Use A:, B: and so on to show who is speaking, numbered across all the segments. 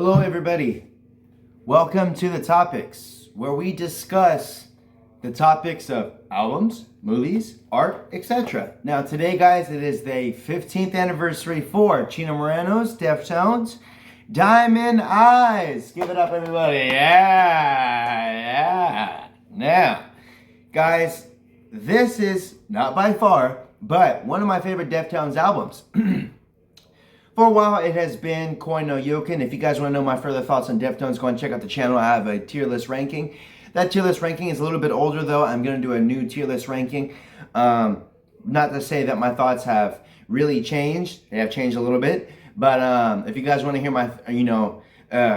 A: Hello everybody, welcome to The Topics, where we discuss the topics of albums, movies, art, etc. Now today guys, it is the 15th anniversary for Chino Moreno's Deftones, Diamond Eyes. Give it up everybody, yeah. Now, guys, this is, not by far, but one of my favorite Deftones albums. For a while, it has been Koi no Yoken. If you guys want to know my further thoughts on Deftones, go and check out the channel. I have a tier list ranking. That tier list ranking is a little bit older, though. I'm going to do a new tier list ranking. Not to say that my thoughts have really changed. They have changed a little bit. But if you guys want to hear my,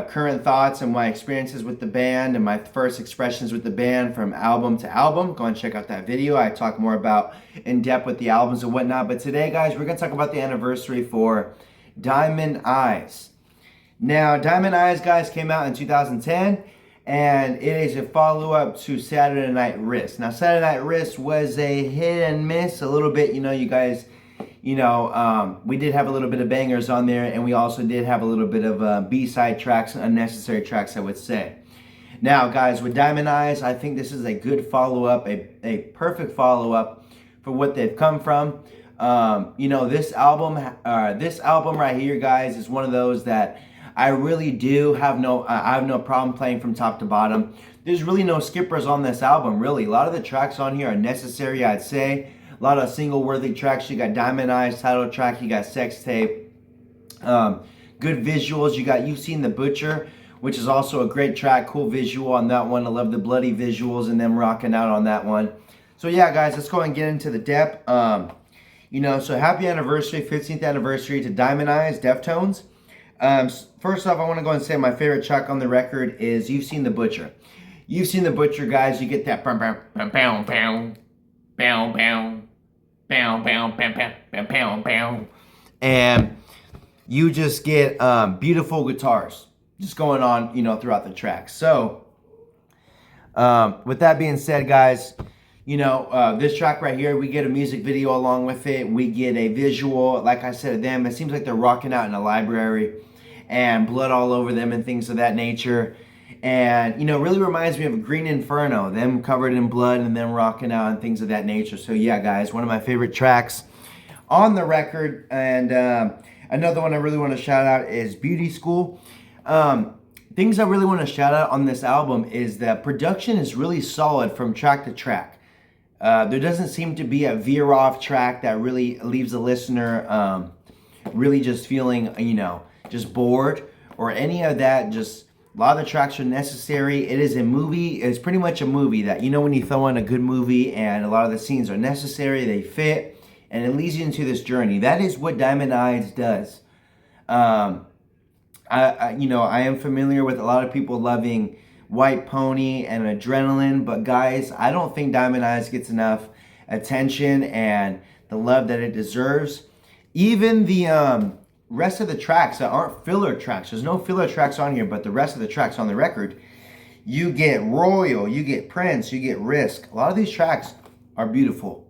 A: current thoughts and my experiences with the band and my first expressions with the band from album to album, go and check out that video. I talk more about in depth with the albums and whatnot. But today, guys, we're going to talk about the anniversary for Diamond Eyes. Now, Diamond Eyes, guys, came out in 2010, and it is a follow-up to Saturday Night Wrist. Now, Saturday Night Wrist was a hit and miss a little bit. You guys, we did have a little bit of bangers on there, and we also did have a little bit of B-side tracks, unnecessary tracks, I would say. Now, guys, with Diamond Eyes, I think this is a good follow-up, a perfect follow-up for what they've come from. This album right here, guys, is one of those that I really do have I have no problem playing from top to bottom. There's really no skippers on this album, really. A lot of the tracks on here are necessary, I'd say. A lot of single-worthy tracks. You got Diamond Eyes, title track. You got Sex Tape. Good visuals. You got You've Seen the Butcher, which is also a great track. Cool visual on that one. I love the bloody visuals and them rocking out on that one. So, yeah, guys, let's go and get into the depth. So happy anniversary, 15th anniversary to Diamond Eyes, Deftones. First off, I want to go and say my favorite track on the record is You've Seen the Butcher. You've Seen the Butcher, guys. You get that and you just get beautiful guitars just going on, throughout the track. So, with that being said, guys, this track right here, we get a music video along with it. We get a visual. Like I said, it seems like they're rocking out in a library and blood all over them and things of that nature. And, really reminds me of Green Inferno, them covered in blood and them rocking out and things of that nature. So, yeah, guys, one of my favorite tracks on the record. And another one I really want to shout out is Beauty School. Things I really want to shout out on this album is that production is really solid from track to track. There doesn't seem to be a veer-off track that really leaves the listener really just feeling, just bored or any of that. Just a lot of the tracks are necessary. It is a movie. It's pretty much a movie that, when you throw in a good movie and a lot of the scenes are necessary, they fit, and it leads you into this journey. That is what Diamond Eyes does. I am familiar with a lot of people loving White Pony and Adrenaline, but guys, I don't think Diamond Eyes gets enough attention and the love that it deserves. Even the rest of the tracks that aren't filler tracks, there's no filler tracks on here, but the rest of the tracks on the record, you get Royal, you get Prince, you get Risk. A lot of these tracks are beautiful.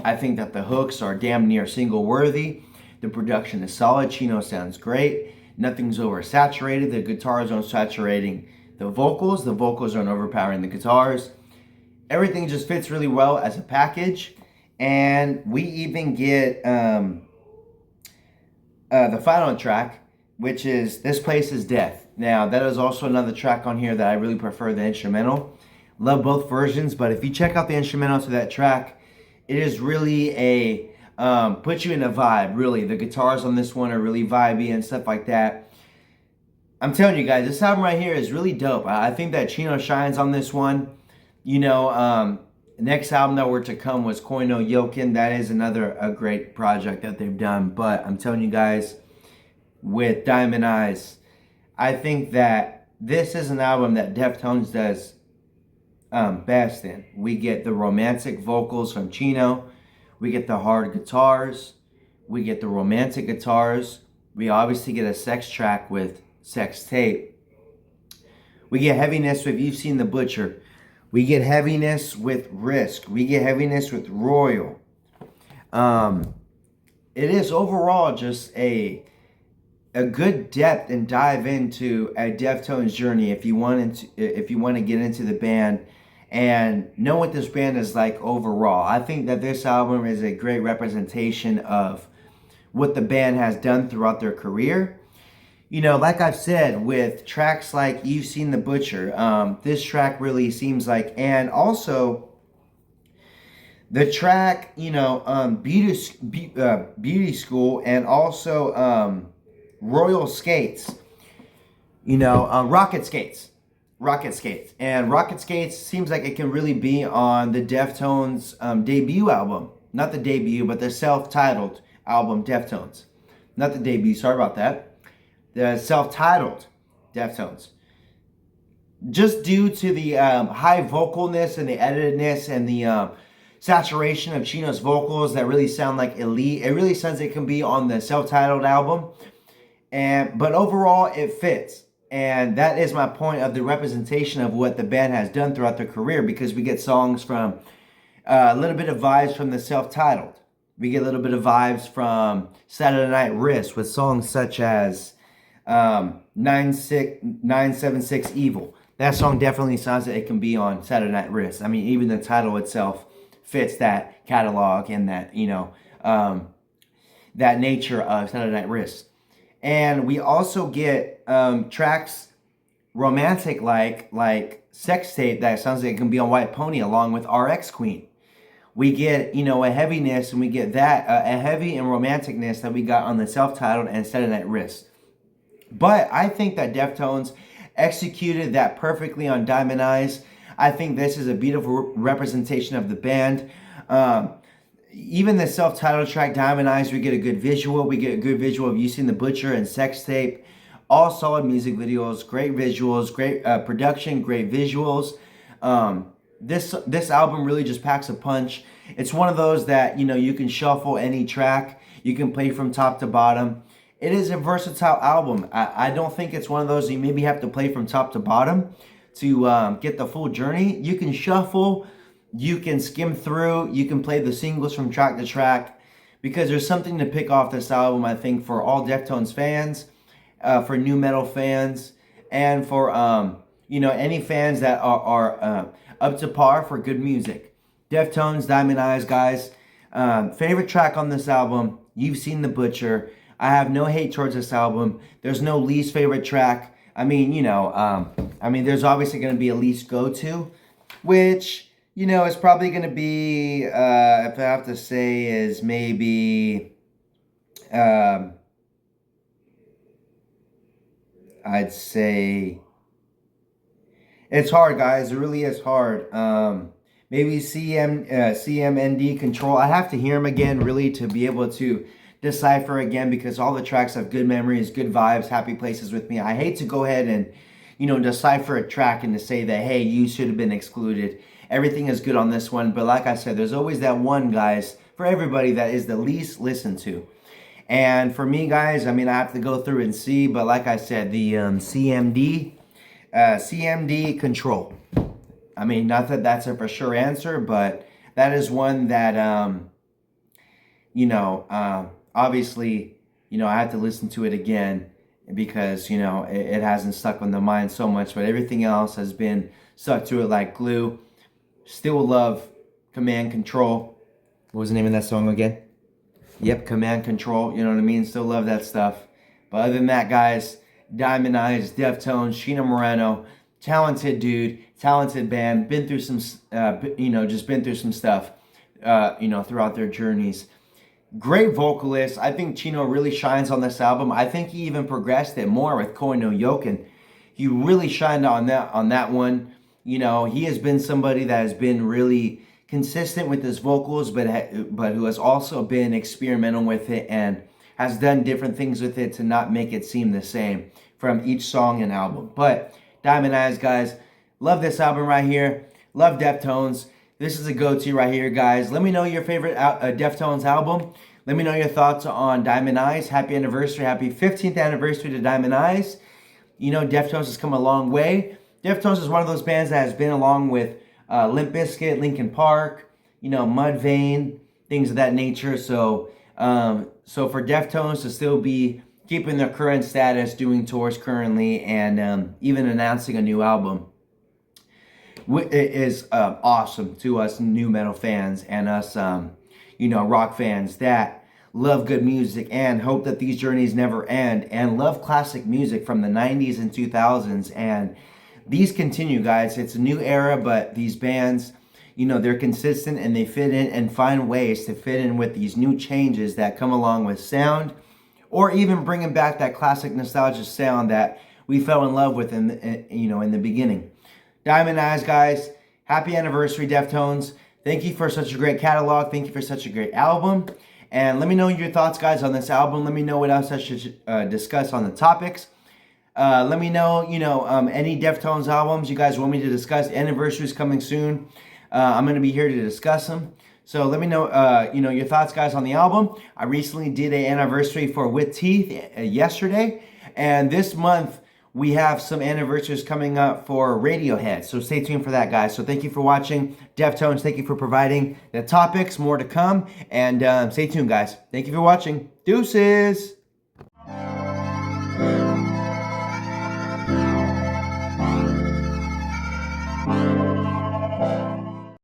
A: I think that the hooks are damn near single worthy. The production is solid. Chino sounds great. Nothing's oversaturated. The guitars aren't saturating the vocals aren't overpowering the guitars. Everything just fits really well as a package. And we even get the final track, which is This Place Is Death. Now, that is also another track on here that I really prefer the instrumental. Love both versions, but if you check out the instrumental to that track, it is really a, puts you in a vibe, really. The guitars on this one are really vibey and stuff like that. I'm telling you guys, this album right here is really dope. I think that Chino shines on this one. Next album that were to come was Koi no Yoken. That is a great project that they've done. But I'm telling you guys, with Diamond Eyes, I think that this is an album that Deftones does best in. We get the romantic vocals from Chino. We get the hard guitars. We get the romantic guitars. We obviously get a sex track with Sex Tape. We get heaviness with You've Seen the Butcher. We get heaviness with Risk. We get heaviness with Royal. It is overall just a a good depth and dive into a Deftones journey if you want to get into the band and know what this band is like overall. I think that this album is a great representation of what the band has done throughout their career. You know, like I've said, with tracks like You've Seen the Butcher, this track really seems like, and also the track, Beauty School, and also Royal Skates, Rocket Skates. And Rocket Skates seems like it can really be on the Deftones debut album. Not the debut, but the self-titled album, Deftones. Not the debut, sorry about that. The self-titled Deftones. Just due to the high vocalness and the editedness and the saturation of Chino's vocals that really sound like elite. It really sounds like it can be on the self-titled album. But overall, it fits. And that is my point of the representation of what the band has done throughout their career, because we get songs from a little bit of vibes from the self-titled. We get a little bit of vibes from Saturday Night Wrist with songs such as 976 Evil. That song definitely sounds like it can be on Saturday Night Wrist. I mean, even the title itself fits that catalog and that, that nature of Saturday Night Wrist. And we also get tracks romantic like Sex Tape that sounds like it can be on White Pony along with RX Queen. We get, a heaviness, and we get that, a heavy and romanticness that we got on the self-titled and Saturday Night Wrist. But I think that Deftones executed that perfectly on Diamond Eyes. I think this is a beautiful representation of the band. Even the self-titled track, Diamond Eyes, we get a good visual. We get a good visual of You Seen the Butcher and Sex Tape. All solid music videos, great visuals, great production, great visuals. This album really just packs a punch. It's one of those that, you can shuffle any track. You can play from top to bottom. It is a versatile album. I don't think it's one of those you maybe have to play from top to bottom to get the full journey. You can shuffle, you can skim through, you can play the singles from track to track, because there's something to pick off this album, I think, for all Deftones fans, for new metal fans, and for any fans that are up to par for good music. Deftones, Diamond Eyes, guys. Favorite track on this album, You've Seen the Butcher. I have no hate towards this album. There's no least favorite track. I mean, there's obviously going to be a least go-to, which, is probably going to be, if I have to say, is maybe, I'd say, it's hard, guys. It really is hard. Maybe CMND Control. I have to hear them again, really, to be able to decipher again, because all the tracks have good memories, good vibes, happy places with me. I hate to go ahead and, decipher a track and to say that, hey, you should have been excluded. Everything is good on this one. But like I said, there's always that one, guys, for everybody that is the least listened to. And for me, guys, I have to go through and see. But like I said, the CMD Control. Not that that's a for sure answer, but that is one that, obviously, I have to listen to it again because, it hasn't stuck on the mind so much, but everything else has been stuck to it like glue. Still love Command Control. What was the name of that song again? Yep, Command Control, you know what I mean? Still love that stuff. But other than that, guys, Diamond Eyes, Deftones, Chino Moreno, talented dude, talented band, been through some, just been through some stuff, throughout their journeys. Great vocalist. I think Chino really shines on this album. I think he even progressed it more with Koi no Yoken. He really shined on that one. He has been somebody that has been really consistent with his vocals, but who has also been experimental with it and has done different things with it to not make it seem the same from each song and album. But Diamond Eyes, guys, love this album right here. Love Deftones. This is a go-to right here, guys. Let me know your favorite Deftones album. Let me know your thoughts on Diamond Eyes. Happy anniversary. Happy 15th anniversary to Diamond Eyes. Deftones has come a long way. Deftones is one of those bands that has been along with Limp Bizkit, Linkin Park, Mudvayne, things of that nature. So for Deftones to still be keeping their current status, doing tours currently, and even announcing a new album. It is awesome to us new metal fans and us, rock fans that love good music and hope that these journeys never end and love classic music from the 90s and 2000s. And these continue, guys. It's a new era, but these bands, they're consistent and they fit in and find ways to fit in with these new changes that come along with sound, or even bringing back that classic nostalgia sound that we fell in love with in the beginning. Diamond Eyes, guys, happy anniversary, Deftones. Thank you for such a great catalog. Thank you for such a great album. And let me know your thoughts, guys, on this album. Let me know what else I should discuss on the topics. Let me know, any Deftones albums you guys want me to discuss. Anniversary's coming soon. I'm going to be here to discuss them. So let me know, your thoughts, guys, on the album. I recently did an anniversary for With Teeth yesterday. And this month, we have some anniversaries coming up for Radiohead. So stay tuned for that, guys. So thank you for watching. Deftones, thank you for providing the topics. More to come. And stay tuned, guys. Thank you for watching. Deuces.